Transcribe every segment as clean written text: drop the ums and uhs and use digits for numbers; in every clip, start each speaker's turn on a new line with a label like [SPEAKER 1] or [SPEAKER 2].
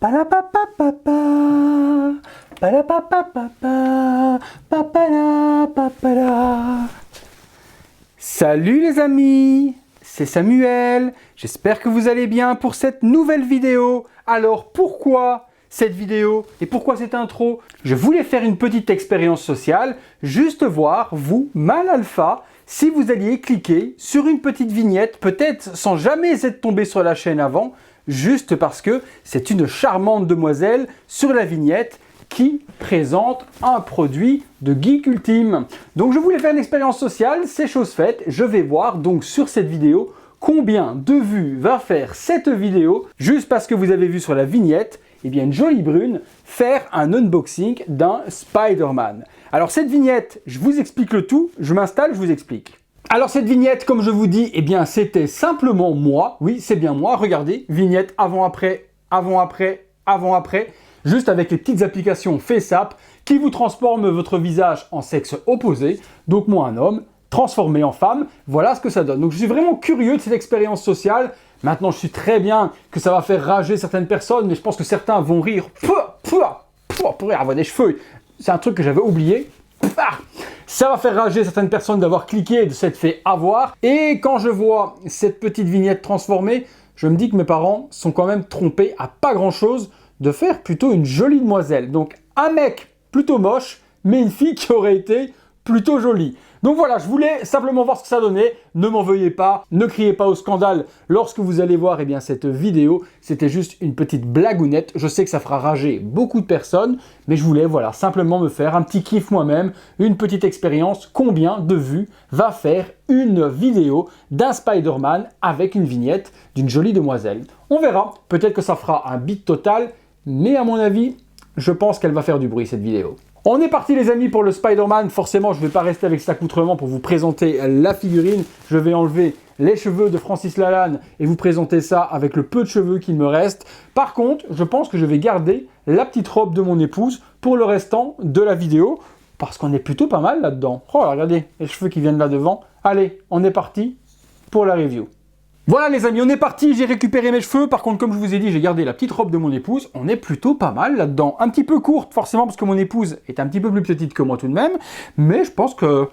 [SPEAKER 1] Palapapapapa, palapapapapa, papala, papala. Salut les amis, c'est Samuel, j'espère que vous allez bien pour cette nouvelle vidéo. Alors pourquoi cette vidéo et pourquoi cette intro? Je voulais faire une petite expérience sociale, juste voir, vous, mal alpha, si vous alliez cliquer sur une petite vignette, peut-être sans jamais être tombé sur la chaîne avant, juste parce que c'est une charmante demoiselle sur la vignette qui présente un produit de Geek Ultime. Donc je voulais faire une expérience sociale, c'est chose faite. Je vais voir donc sur cette vidéo combien de vues va faire cette vidéo, juste parce que vous avez vu sur la vignette, eh bien une jolie brune, faire un unboxing d'un Spider-Man. Alors cette vignette, je vous explique le tout, je m'installe, je vous explique. Alors cette vignette, comme je vous dis, eh bien c'était simplement moi, oui c'est bien moi, regardez, vignette avant-après, avant-après, avant-après, juste avec les petites applications FaceApp qui vous transforment votre visage en sexe opposé, donc moi un homme, transformé en femme, voilà ce que ça donne. Donc je suis vraiment curieux de cette expérience sociale. Maintenant je suis très bien que ça va faire rager certaines personnes, mais je pense que certains vont rire, pour avoir des cheveux, c'est un truc que j'avais oublié. Ça va faire rager certaines personnes d'avoir cliqué et de s'être fait avoir. Et quand je vois cette petite vignette transformée, je me dis que mes parents sont quand même trompés à pas grand chose de faire plutôt une jolie demoiselle. Donc un mec plutôt moche, mais une fille qui aurait été plutôt jolie. Donc voilà, je voulais simplement voir ce que ça donnait. Ne m'en veuillez pas, ne criez pas au scandale lorsque vous allez voir eh bien, cette vidéo. C'était juste une petite blagounette. Je sais que ça fera rager beaucoup de personnes, mais je voulais voilà, simplement me faire un petit kiff moi-même, une petite expérience. Combien de vues va faire une vidéo d'un Spider-Man avec une vignette d'une jolie demoiselle? On verra, peut-être que ça fera un beat total, mais à mon avis, je pense qu'elle va faire du bruit cette vidéo. On est parti les amis pour le Spider-Man. Forcément, je ne vais pas rester avec cet accoutrement pour vous présenter la figurine. Je vais enlever les cheveux de Francis Lalanne et vous présenter ça avec le peu de cheveux qu'il me reste. Par contre, je pense que je vais garder la petite robe de mon épouse pour le restant de la vidéo parce qu'on est plutôt pas mal là-dedans. Oh, regardez les cheveux qui viennent là devant. Allez, on est parti pour la review. Voilà les amis, on est parti, j'ai récupéré mes cheveux. Par contre, comme je vous ai dit, j'ai gardé la petite robe de mon épouse. On est plutôt pas mal là-dedans. Un petit peu courte, forcément, parce que mon épouse est un petit peu plus petite que moi tout de même. Mais je pense que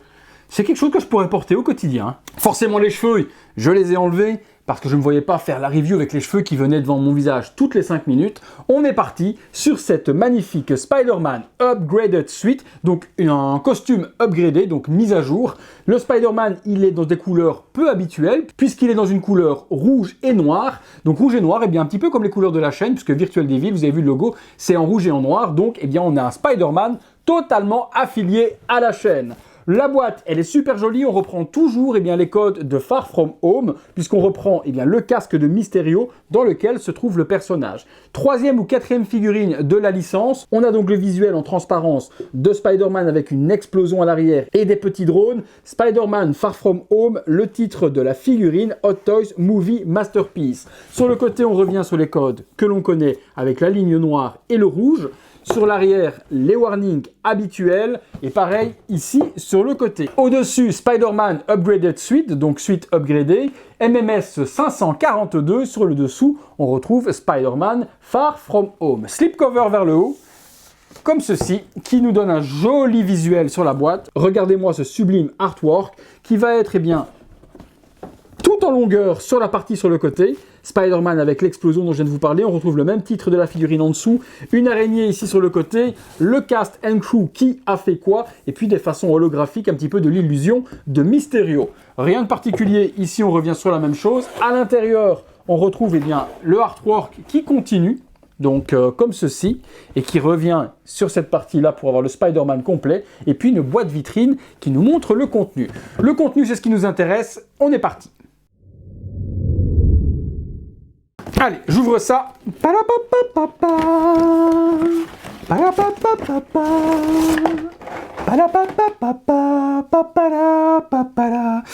[SPEAKER 1] c'est quelque chose que je pourrais porter au quotidien. Forcément, les cheveux, je les ai enlevés parce que je ne me voyais pas faire la review avec les cheveux qui venaient devant mon visage toutes les 5 minutes. On est parti sur cette magnifique Spider-Man Upgraded Suite, donc un costume upgradé, donc mis à jour. Le Spider-Man, il est dans des couleurs peu habituelles, puisqu'il est dans une couleur rouge et noire. Donc rouge et noir, et bien un petit peu comme les couleurs de la chaîne, puisque Virtual Devil, vous avez vu le logo, c'est en rouge et en noir. Donc, eh bien, on a un Spider-Man totalement affilié à la chaîne. La boîte, elle est super jolie, on reprend toujours eh bien, les codes de Far From Home, puisqu'on reprend eh bien, le casque de Mysterio dans lequel se trouve le personnage. Troisième ou quatrième figurine de la licence, on a donc le visuel en transparence de Spider-Man avec une explosion à l'arrière et des petits drones. Spider-Man Far From Home, le titre de la figurine Hot Toys Movie Masterpiece. Sur le côté, on revient sur les codes que l'on connaît avec la ligne noire et le rouge. Sur l'arrière, les warnings habituels. Et pareil, ici, sur le côté. Au-dessus, Spider-Man Upgraded Suite, donc suite upgradée. MMS 542. Sur le dessous, on retrouve Spider-Man Far From Home. Slipcover vers le haut, comme ceci, qui nous donne un joli visuel sur la boîte. Regardez-moi ce sublime artwork qui va être, eh bien, tout en longueur sur la partie sur le côté. Spider-Man avec l'explosion dont je viens de vous parler, on retrouve le même titre de la figurine en dessous, une araignée ici sur le côté, le cast and crew qui a fait quoi, et puis des façons holographiques, un petit peu de l'illusion de Mysterio. Rien de particulier, ici on revient sur la même chose. À l'intérieur, on retrouve eh bien, le artwork qui continue, donc comme ceci, et qui revient sur cette partie-là pour avoir le Spider-Man complet, et puis une boîte vitrine qui nous montre le contenu. Le contenu, c'est ce qui nous intéresse, on est parti. Allez, j'ouvre ça.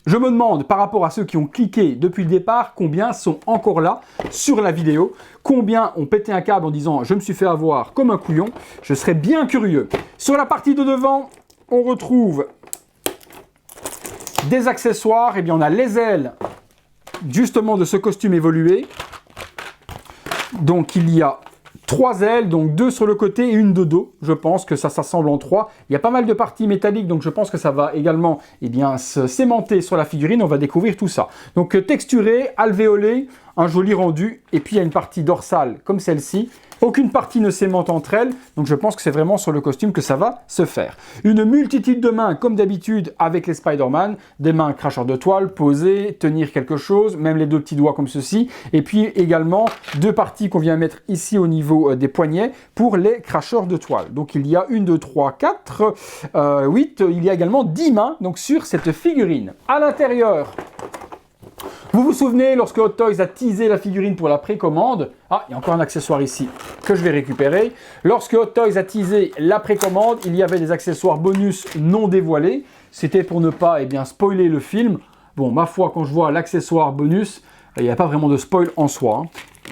[SPEAKER 1] Je me demande, par rapport à ceux qui ont cliqué depuis le départ, combien sont encore là sur la vidéo, combien ont pété un câble en disant « je me suis fait avoir comme un couillon ». Je serais bien curieux. Sur la partie de devant, on retrouve des accessoires. Eh bien, on a les ailes justement de ce costume évolué. Donc il y a 3 ailes, donc 2 sur le côté et une de dos. Je pense que ça s'assemble en 3. Il y a pas mal de parties métalliques, donc je pense que ça va également se cémenter sur la figurine. On va découvrir tout ça. Donc texturé, alvéolé, un joli rendu. Et puis il y a une partie dorsale comme celle-ci. Aucune partie ne s'aimante entre elles, donc je pense que c'est vraiment sur le costume que ça va se faire. Une multitude de mains, comme d'habitude avec les Spider-Man, des mains cracheurs de toile, posées, tenir quelque chose, même les 2 petits doigts comme ceci, et puis également 2 parties qu'on vient mettre ici au niveau des poignets pour les cracheurs de toile. Donc il y a 1, 2, 3, 4, 8, il y a également 10 mains donc, sur cette figurine. À l'intérieur, vous vous souvenez, lorsque Hot Toys a teasé la figurine pour la précommande, il y a encore un accessoire ici que je vais récupérer. Lorsque Hot Toys a teasé la précommande, il y avait des accessoires bonus non dévoilés. C'était pour ne pas spoiler le film. Bon, ma foi, quand je vois l'accessoire bonus, il n'y a pas vraiment de spoil en soi.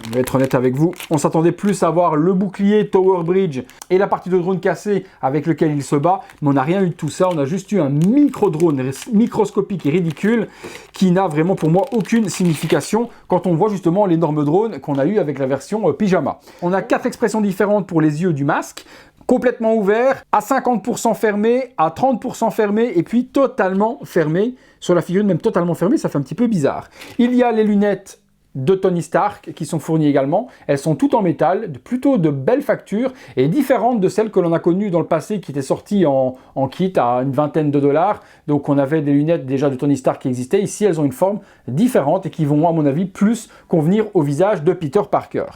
[SPEAKER 1] Je vais être honnête avec vous, on s'attendait plus à voir le bouclier Tower Bridge et la partie de drone cassée avec lequel il se bat, mais on n'a rien eu de tout ça, on a juste eu un micro-drone microscopique et ridicule qui n'a vraiment pour moi aucune signification quand on voit justement l'énorme drone qu'on a eu avec la version pyjama. On a 4 expressions différentes pour les yeux du masque, complètement ouvert, à 50% fermé, à 30% fermé et puis totalement fermé. Sur la figurine, même totalement fermé, ça fait un petit peu bizarre. Il y a les lunettes de Tony Stark qui sont fournies également. Elles sont toutes en métal, plutôt de belle facture et différentes de celles que l'on a connues dans le passé qui étaient sorties en kit à une vingtaine de $. Donc on avait des lunettes déjà de Tony Stark qui existaient. Ici, elles ont une forme différente et qui vont, à mon avis, plus convenir au visage de Peter Parker.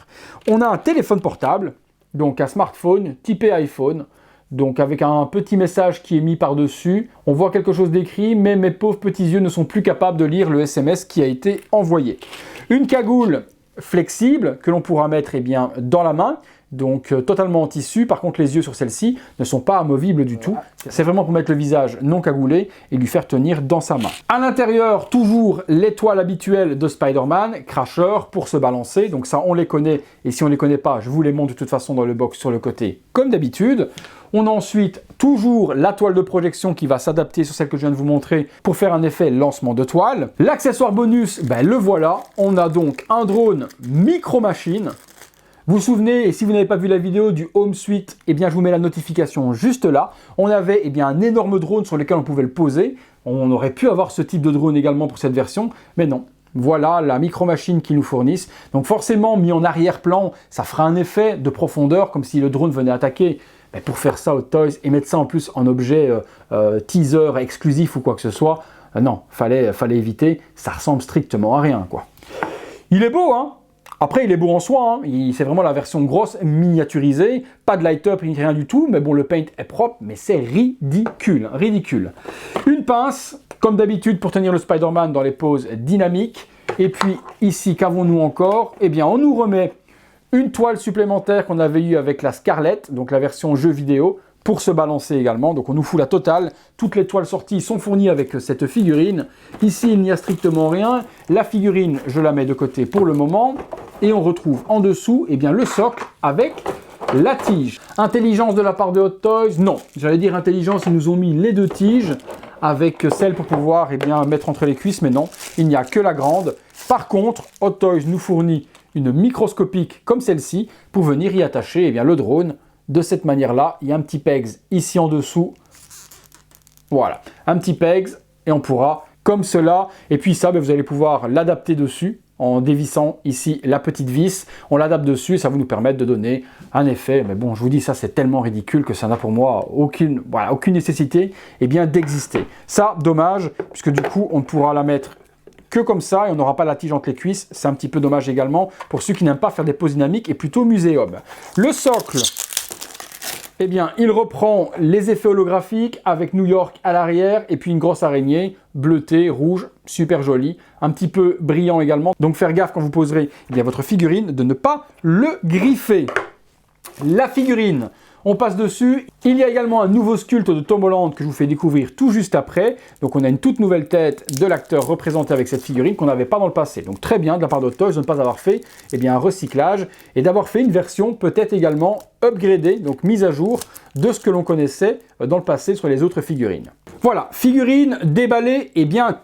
[SPEAKER 1] On a un téléphone portable, donc un smartphone typé iPhone. Donc avec un petit message qui est mis par-dessus, on voit quelque chose d'écrit, mais mes pauvres petits yeux ne sont plus capables de lire le SMS qui a été envoyé. Une cagoule flexible que l'on pourra mettre dans la main, donc totalement en tissu. Par contre, les yeux sur celle-ci ne sont pas amovibles du tout. C'est vraiment pour mettre le visage non cagoulé et lui faire tenir dans sa main. À l'intérieur, toujours l'étoile habituelle de Spider-Man, cracheur pour se balancer. Donc ça, on les connaît. Et si on ne les connaît pas, je vous les montre de toute façon dans le box sur le côté, comme d'habitude. On a ensuite toujours la toile de projection qui va s'adapter sur celle que je viens de vous montrer pour faire un effet lancement de toile. L'accessoire bonus, le voilà. On a donc un drone micro-machine. Vous vous souvenez, et si vous n'avez pas vu la vidéo du Home Suite, je vous mets la notification juste là. On avait un énorme drone sur lequel on pouvait le poser. On aurait pu avoir ce type de drone également pour cette version, mais non. Voilà la micro-machine qu'ils nous fournissent. Donc forcément, mis en arrière-plan, ça fera un effet de profondeur, comme si le drone venait attaquer. Mais pour faire ça Hot Toys et mettre ça en plus en objet teaser exclusif ou quoi que ce soit, non, fallait éviter. Ça ressemble strictement à rien, quoi. Il est beau, hein? Après, il est beau en soi, hein. C'est vraiment la version grosse, miniaturisée, pas de light-up, rien du tout, mais bon, le paint est propre, mais c'est ridicule, ridicule. Une pince, comme d'habitude, pour tenir le Spider-Man dans les poses dynamiques. Et puis, ici, qu'avons-nous encore? On nous remet une toile supplémentaire qu'on avait eue avec la Scarlett, donc la version jeu vidéo, pour se balancer également. Donc on nous fout la totale. Toutes les toiles sorties sont fournies avec cette figurine. Ici, il n'y a strictement rien. La figurine, je la mets de côté pour le moment. Et on retrouve en dessous le socle avec la tige. Intelligence de la part de Hot Toys? Non. J'allais dire intelligence, ils nous ont mis les 2 tiges avec celle pour pouvoir mettre entre les cuisses, mais non, il n'y a que la grande. Par contre, Hot Toys nous fournit une microscopique comme celle-ci pour venir y attacher le drone. De cette manière-là, il y a un petit pegs ici en dessous. Voilà, un petit pegs et on pourra comme cela. Et puis ça, vous allez pouvoir l'adapter dessus en dévissant ici la petite vis. On l'adapte dessus et ça va nous permettre de donner un effet. Mais bon, je vous dis, ça c'est tellement ridicule que ça n'a pour moi aucune nécessité d'exister. Ça, dommage, puisque du coup, on ne pourra la mettre que comme ça et on n'aura pas la tige entre les cuisses. C'est un petit peu dommage également pour ceux qui n'aiment pas faire des poses dynamiques et plutôt muséum. Le socle, il reprend les effets holographiques avec New York à l'arrière et puis une grosse araignée bleutée, rouge, super jolie, un petit peu brillant également. Donc faire gaffe quand vous poserez votre figurine de ne pas le griffer. La figurine, on passe dessus. Il y a également un nouveau sculpte de Tom Holland que je vous fais découvrir tout juste après. Donc on a une toute nouvelle tête de l'acteur représenté avec cette figurine qu'on n'avait pas dans le passé. Donc très bien de la part de Hot Toys de ne pas avoir fait un recyclage et d'avoir fait une version peut-être également upgradée, donc mise à jour de ce que l'on connaissait dans le passé sur les autres figurines. Voilà, figurine déballée, et bien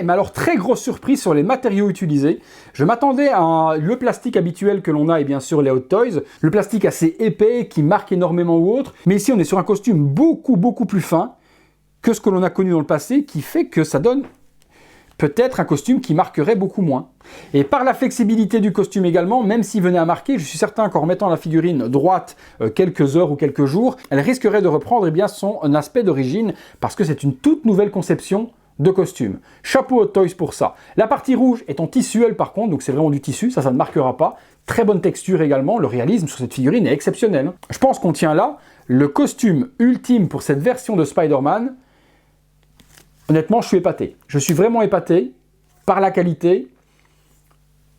[SPEAKER 1] mais alors très grosse surprise sur les matériaux utilisés. Je m'attendais à le plastique habituel que l'on a et bien sûr les Hot Toys, le plastique assez épais qui marque énormément ou autre, mais ici on est sur un costume beaucoup plus fin que ce que l'on a connu dans le passé, qui fait que ça donne peut-être un costume qui marquerait beaucoup moins. Et par la flexibilité du costume également, même s'il venait à marquer, je suis certain qu'en remettant la figurine droite quelques heures ou quelques jours, elle risquerait de reprendre son aspect d'origine, parce que c'est une toute nouvelle conception de costume. Chapeau Hot Toys pour ça. La partie rouge est en tissu, elle, par contre, donc c'est vraiment du tissu, ça ne marquera pas. Très bonne texture également, le réalisme sur cette figurine est exceptionnel. Je pense qu'on tient là le costume ultime pour cette version de Spider-Man. Honnêtement, je suis épaté. Je suis vraiment épaté par la qualité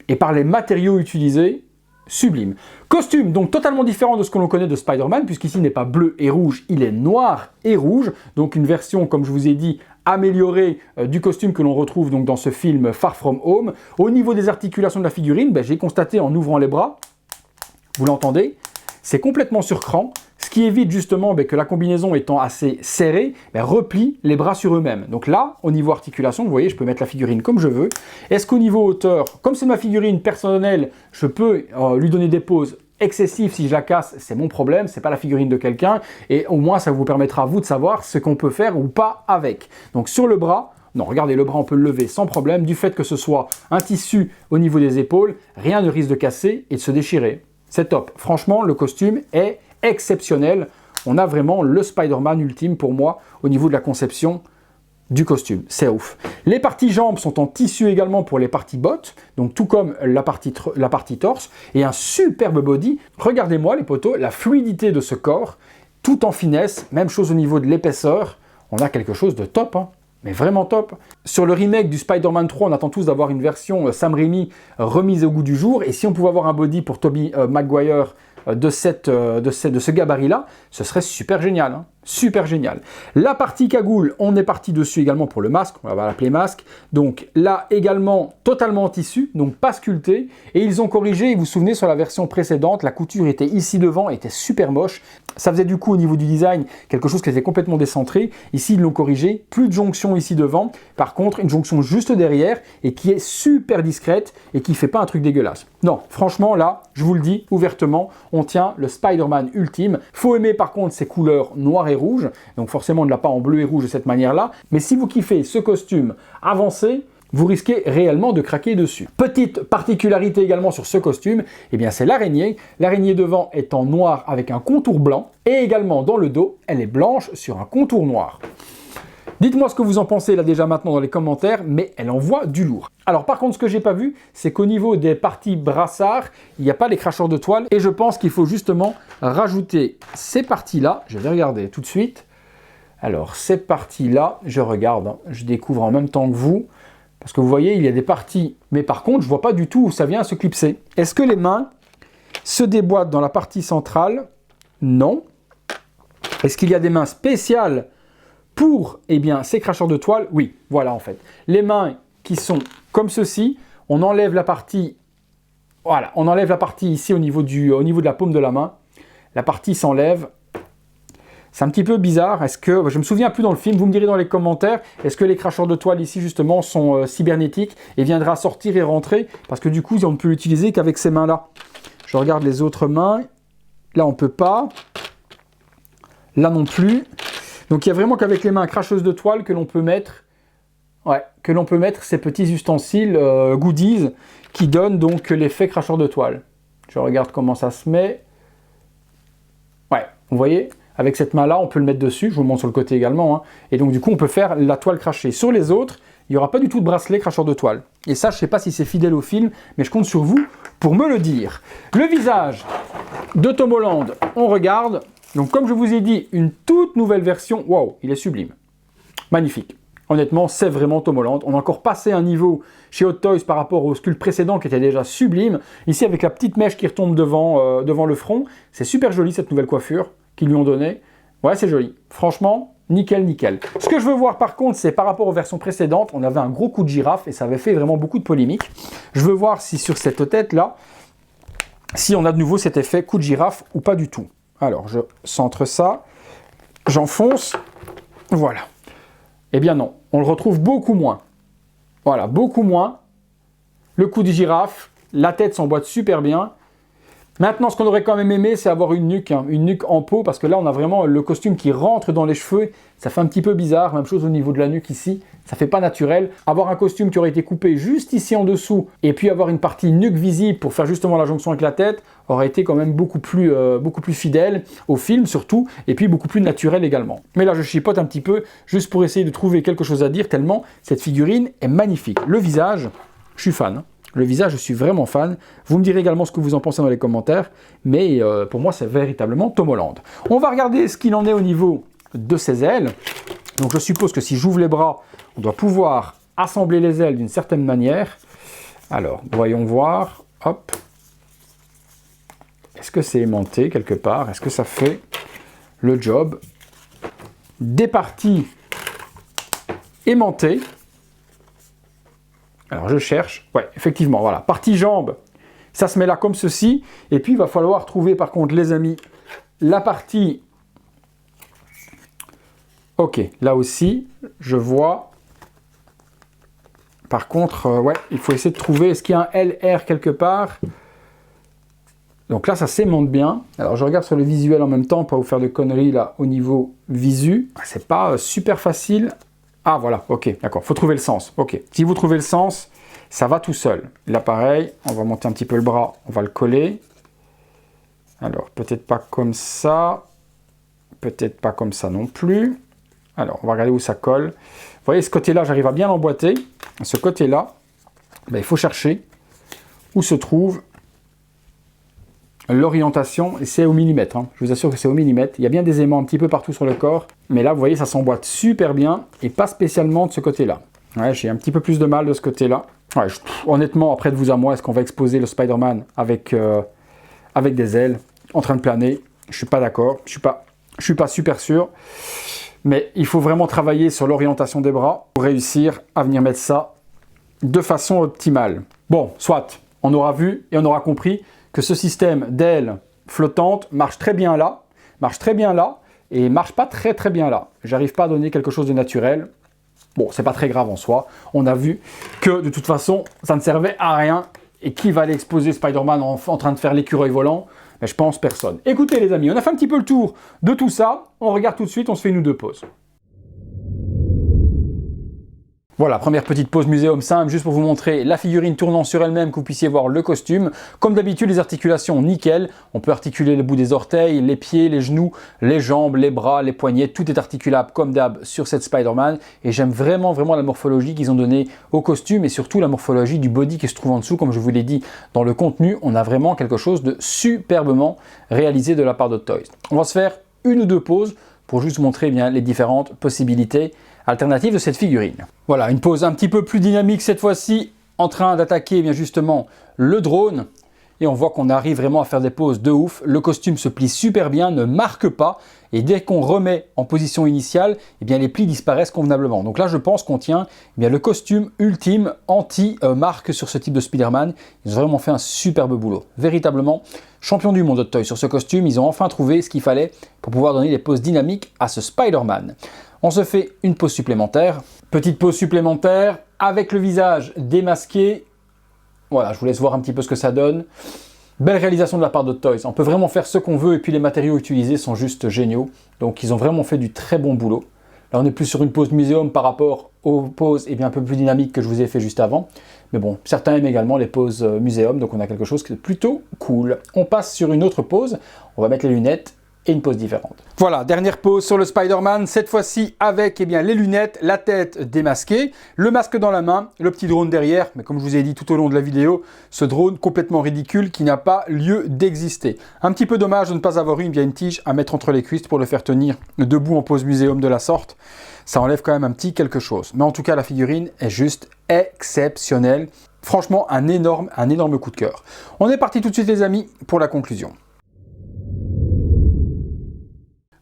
[SPEAKER 1] et par les matériaux utilisés, sublime. Costume donc totalement différent de ce que l'on connaît de Spider-Man, puisqu'ici il n'est pas bleu et rouge, il est noir et rouge. Donc une version, comme je vous ai dit, améliorée du costume que l'on retrouve donc dans ce film Far From Home. Au niveau des articulations de la figurine, j'ai constaté en ouvrant les bras, vous l'entendez, c'est complètement sur cran. Ce qui évite justement que la combinaison étant assez serrée, replie les bras sur eux-mêmes. Donc là, au niveau articulation, vous voyez, je peux mettre la figurine comme je veux. Est-ce qu'au niveau hauteur, comme c'est ma figurine personnelle, je peux lui donner des poses excessives si je la casse, c'est mon problème, c'est pas la figurine de quelqu'un, et au moins ça vous permettra à vous de savoir ce qu'on peut faire ou pas avec. Donc sur le bras, non, regardez, le bras on peut le lever sans problème, du fait que ce soit un tissu au niveau des épaules, rien ne risque de casser et de se déchirer. C'est top. Franchement, le costume est exceptionnel. On a vraiment le Spider-Man ultime pour moi au niveau de la conception du costume. C'est ouf. Les parties jambes sont en tissu également pour les parties bottes, donc tout comme la partie torse, et un superbe body. Regardez-moi les potos, la fluidité de ce corps, tout en finesse, même chose au niveau de l'épaisseur. On a quelque chose de top, hein. Mais vraiment top. Sur le remake du Spider-Man 3, on attend tous d'avoir une version Sam Raimi remise au goût du jour, et si on pouvait avoir un body pour Tobey Maguire de ce gabarit-là, ce serait super génial, hein. Super génial. La partie cagoule, on est parti dessus également pour le masque, on va l'appeler masque. Donc là également totalement en tissu, donc pas sculpté. Et ils ont corrigé, vous vous souvenez sur la version précédente, la couture était ici devant, était super moche. Ça faisait du coup au niveau du design quelque chose qui était complètement décentré. Ici ils l'ont corrigé, plus de jonction ici devant. Par contre une jonction juste derrière et qui est super discrète et qui fait pas un truc dégueulasse. Non, franchement là, je vous le dis ouvertement, on tient le Spider-Man ultime. Faut aimer par contre ces couleurs noires et rouge, donc forcément on ne l'a pas en bleu et rouge de cette manière-là, mais si vous kiffez ce costume avancé, vous risquez réellement de craquer dessus. Petite particularité également sur ce costume, eh bien c'est l'araignée. L'araignée devant est en noir avec un contour blanc, et également dans le dos, elle est blanche sur un contour noir. Dites-moi ce que vous en pensez là déjà maintenant dans les commentaires, mais elle envoie du lourd. Alors par contre, ce que j'ai pas vu, c'est qu'au niveau des parties brassards, il n'y a pas les cracheurs de toile, et je pense qu'il faut justement rajouter ces parties-là. Je vais regarder tout de suite. Alors ces parties-là, je regarde, hein, je découvre en même temps que vous, parce que vous voyez, il y a des parties, mais par contre, je vois pas du tout où ça vient se clipser. Est-ce que les mains se déboîtent dans la partie centrale? Non. Est-ce qu'il y a des mains spéciales pour ces cracheurs de toile? Oui, voilà en fait. Les mains qui sont comme ceci, on enlève la partie, voilà, on enlève la partie ici au niveau de la paume de la main. La partie s'enlève. C'est un petit peu bizarre. Est-ce que, je me souviens plus dans le film, vous me direz dans les commentaires, est-ce que les cracheurs de toile ici justement sont cybernétiques et viendra sortir et rentrer? Parce que du coup, on ne peut l'utiliser qu'avec ces mains-là. Je regarde les autres mains. Là, on ne peut pas. Là non plus. Donc il n'y a vraiment qu'avec les mains cracheuses de toile que l'on peut mettre, ces petits ustensiles goodies qui donnent donc l'effet cracheur de toile. Je regarde comment ça se met. Ouais, vous voyez, avec cette main-là, on peut le mettre dessus. Je vous le montre sur le côté également, hein. Et donc du coup, on peut faire la toile crachée. Sur les autres, il n'y aura pas du tout de bracelet cracheur de toile. Et ça, je ne sais pas si c'est fidèle au film, mais je compte sur vous pour me le dire. Le visage de Tom Holland, on regarde. Donc comme je vous ai dit, une toute nouvelle version. Waouh, il est sublime. Magnifique. Honnêtement, c'est vraiment Tom Holland. On a encore passé un niveau chez Hot Toys par rapport au sculpte précédent qui était déjà sublime. Ici, avec la petite mèche qui retombe devant le front. C'est super joli cette nouvelle coiffure qu'ils lui ont donnée. Ouais, c'est joli. Franchement, nickel, nickel. Ce que je veux voir par contre, c'est par rapport aux versions précédentes, on avait un gros coup de girafe et ça avait fait vraiment beaucoup de polémiques. Je veux voir si sur cette tête-là, si on a de nouveau cet effet coup de girafe ou pas du tout. Alors, je centre ça, j'enfonce, voilà. Eh bien non, on le retrouve beaucoup moins. Voilà, beaucoup moins. Le coup de girafe, la tête s'emboîte super bien. Maintenant, ce qu'on aurait quand même aimé, c'est avoir une nuque en peau, parce que là, on a vraiment le costume qui rentre dans les cheveux. Ça fait un petit peu bizarre, même chose au niveau de la nuque ici. Ça fait pas naturel. Avoir un costume qui aurait été coupé juste ici en dessous, et puis avoir une partie nuque visible pour faire justement la jonction avec la tête, aurait été quand même beaucoup plus fidèle au film surtout, et puis beaucoup plus naturel également. Mais là, je chipote un petit peu, juste pour essayer de trouver quelque chose à dire, tellement cette figurine est magnifique. Le visage, je suis fan. Le visage, je suis vraiment fan. Vous me direz également ce que vous en pensez dans les commentaires. Mais pour moi, c'est véritablement Tom Holland. On va regarder ce qu'il en est au niveau de ses ailes. Donc je suppose que si j'ouvre les bras, on doit pouvoir assembler les ailes d'une certaine manière. Alors, voyons voir. Hop. Est-ce que c'est aimanté quelque part? Est-ce que ça fait le job? Des parties aimantées. Alors je cherche, ouais, effectivement, voilà, partie jambe, ça se met là comme ceci, et puis il va falloir trouver par contre les amis, la partie, ok, là aussi, je vois, par contre, ouais, il faut essayer de trouver, est-ce qu'il y a un LR quelque part? Donc là, ça s'aimante bien, alors je regarde sur le visuel en même temps, pas vous faire de conneries là, au niveau visu, c'est pas super facile. Ah voilà, ok, d'accord, faut trouver le sens, ok. Si vous trouvez le sens, ça va tout seul. Là pareil, on va monter un petit peu le bras, on va le coller. Alors, peut-être pas comme ça, peut-être pas comme ça non plus. Alors, on va regarder où ça colle. Vous voyez, ce côté-là, j'arrive à bien l'emboîter. Ce côté-là, ben, il faut chercher où se trouve l'orientation, et c'est au millimètre, hein. Je vous assure que c'est au millimètre. Il y a bien des aimants un petit peu partout sur le corps, mais là, vous voyez, ça s'emboîte super bien, et pas spécialement de ce côté-là. Ouais, j'ai un petit peu plus de mal de ce côté-là. Ouais, honnêtement, après de vous à moi, est-ce qu'on va exposer le Spider-Man avec des ailes en train de planer? Je suis pas d'accord, je suis pas super sûr, mais il faut vraiment travailler sur l'orientation des bras pour réussir à venir mettre ça de façon optimale. Bon, soit, on aura vu et on aura compris que ce système d'ailes flottantes marche très bien là, et marche pas très bien là. J'arrive pas à donner quelque chose de naturel. Bon, c'est pas très grave en soi. On a vu que de toute façon, ça ne servait à rien. Et qui va aller exposer Spider-Man en train de faire l'écureuil volant? Mais je pense personne. Écoutez les amis, on a fait un petit peu le tour de tout ça. On regarde tout de suite, on se fait une ou deux pauses. Voilà, première petite pause muséum simple, juste pour vous montrer la figurine tournant sur elle-même, que vous puissiez voir le costume. Comme d'habitude, les articulations nickel. On peut articuler le bout des orteils, les pieds, les genoux, les jambes, les bras, les poignets. Tout est articulable comme d'hab sur cette Spider-Man. Et j'aime vraiment la morphologie qu'ils ont donnée au costume et surtout la morphologie du body qui se trouve en dessous. Comme je vous l'ai dit dans le contenu, on a vraiment quelque chose de superbement réalisé de la part de Toys. On va se faire une ou deux pauses pour juste montrer bien les différentes possibilités alternative de cette figurine. Voilà, une pose un petit peu plus dynamique cette fois-ci, en train d'attaquer bien justement le drone. Et on voit qu'on arrive vraiment à faire des poses de ouf. Le costume se plie super bien, ne marque pas. Et dès qu'on remet en position initiale, eh bien, les plis disparaissent convenablement. Donc là, je pense qu'on tient eh bien, le costume ultime anti-marque sur ce type de Spider-Man. Ils ont vraiment fait un superbe boulot. Véritablement, champion du monde Hot Toys sur ce costume. Ils ont enfin trouvé ce qu'il fallait pour pouvoir donner des poses dynamiques à ce Spider-Man. On se fait une pause supplémentaire. Petite pause supplémentaire avec le visage démasqué. Voilà, je vous laisse voir un petit peu ce que ça donne. Belle réalisation de la part de Toys. On peut vraiment faire ce qu'on veut et puis les matériaux utilisés sont juste géniaux. Donc ils ont vraiment fait du très bon boulot. Là on est plus sur une pose muséum par rapport aux poses un peu plus dynamiques que je vous ai fait juste avant. Mais bon, certains aiment également les poses muséum, donc on a quelque chose qui est plutôt cool. On passe sur une autre pose. On va mettre les lunettes et une pose différente. Voilà, dernière pose sur le Spider-Man, cette fois-ci avec les lunettes, la tête démasquée, le masque dans la main, le petit drone derrière, mais comme je vous ai dit tout au long de la vidéo, ce drone complètement ridicule qui n'a pas lieu d'exister. Un petit peu dommage de ne pas avoir une tige à mettre entre les cuisses pour le faire tenir debout en pose muséum de la sorte. Ça enlève quand même un petit quelque chose. Mais en tout cas, la figurine est juste exceptionnelle. Franchement, un énorme coup de cœur. On est parti tout de suite les amis pour la conclusion.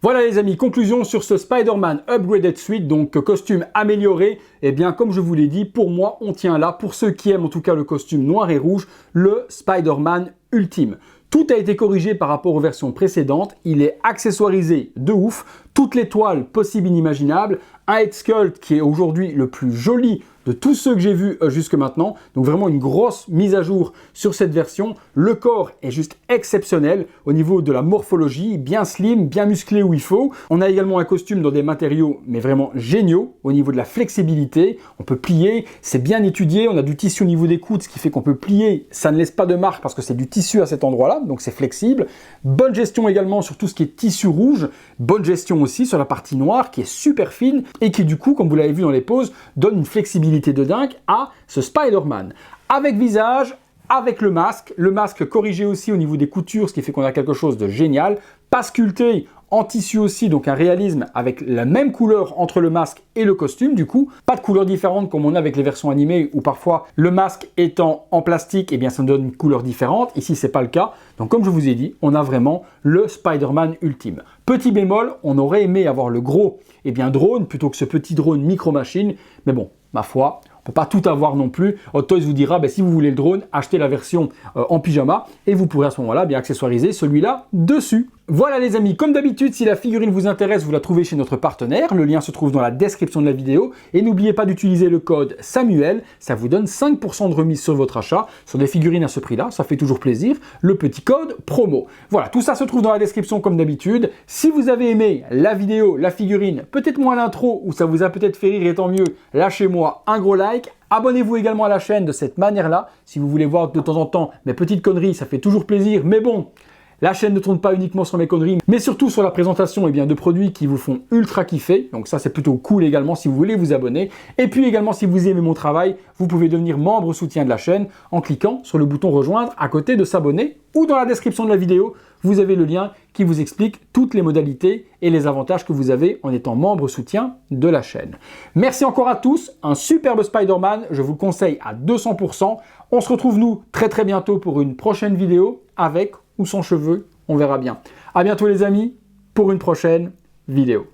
[SPEAKER 1] Voilà les amis, conclusion sur ce Spider-Man Upgraded Suite, donc costume amélioré. Et bien comme je vous l'ai dit, pour moi on tient là, pour ceux qui aiment en tout cas le costume noir et rouge, le Spider-Man ultime. Tout a été corrigé par rapport aux versions précédentes. Il est accessoirisé de ouf. Toutes les toiles possibles et inimaginables. Un head sculpt qui est aujourd'hui le plus joli de tous ceux que j'ai vus jusque maintenant. Donc vraiment une grosse mise à jour sur cette version. Le corps est juste exceptionnel au niveau de la morphologie, bien slim, bien musclé où il faut. On a également un costume dans des matériaux mais vraiment géniaux au niveau de la flexibilité. On peut plier, c'est bien étudié. On a du tissu au niveau des coudes, ce qui fait qu'on peut plier. Ça ne laisse pas de marque parce que c'est du tissu à cet endroit-là, donc c'est flexible. Bonne gestion également sur tout ce qui est tissu rouge. Bonne gestion aussi sur la partie noire qui est super fine et qui du coup, comme vous l'avez vu dans les poses, donne une flexibilité de dingue à ce Spider-Man. Avec visage, avec le masque corrigé aussi au niveau des coutures, ce qui fait qu'on a quelque chose de génial, pas sculpté, en tissu aussi, donc un réalisme avec la même couleur entre le masque et le costume du coup, pas de couleurs différentes comme on a avec les versions animées où parfois le masque étant en plastique, eh bien ça nous donne une couleur différente, ici c'est pas le cas, donc comme je vous ai dit, on a vraiment le Spider-Man ultime. Petit bémol, on aurait aimé avoir le gros drone plutôt que ce petit drone micro-machine, mais bon, ma foi, on ne peut pas tout avoir non plus. Hot Toys vous dira, si vous voulez le drone, achetez la version en pyjama et vous pourrez à ce moment-là bien accessoiriser celui-là dessus. Voilà les amis, comme d'habitude, si la figurine vous intéresse, vous la trouvez chez notre partenaire. Le lien se trouve dans la description de la vidéo. Et n'oubliez pas d'utiliser le code Samuel, ça vous donne 5% de remise sur votre achat. Sur des figurines à ce prix-là, ça fait toujours plaisir. Le petit code promo. Voilà, tout ça se trouve dans la description comme d'habitude. Si vous avez aimé la vidéo, la figurine, peut-être moins l'intro, ou ça vous a peut-être fait rire et tant mieux, lâchez-moi un gros like. Abonnez-vous également à la chaîne de cette manière-là. Si vous voulez voir de temps en temps mes petites conneries, ça fait toujours plaisir. Mais bon, la chaîne ne tourne pas uniquement sur mes conneries, mais surtout sur la présentation de produits qui vous font ultra kiffer. Donc ça, c'est plutôt cool également si vous voulez vous abonner. Et puis également, si vous aimez mon travail, vous pouvez devenir membre soutien de la chaîne en cliquant sur le bouton rejoindre à côté de s'abonner ou dans la description de la vidéo. Vous avez le lien qui vous explique toutes les modalités et les avantages que vous avez en étant membre soutien de la chaîne. Merci encore à tous, un superbe Spider-Man, je vous le conseille à 200%. On se retrouve nous très bientôt pour une prochaine vidéo avec ou sans cheveux, on verra bien. À bientôt les amis pour une prochaine vidéo.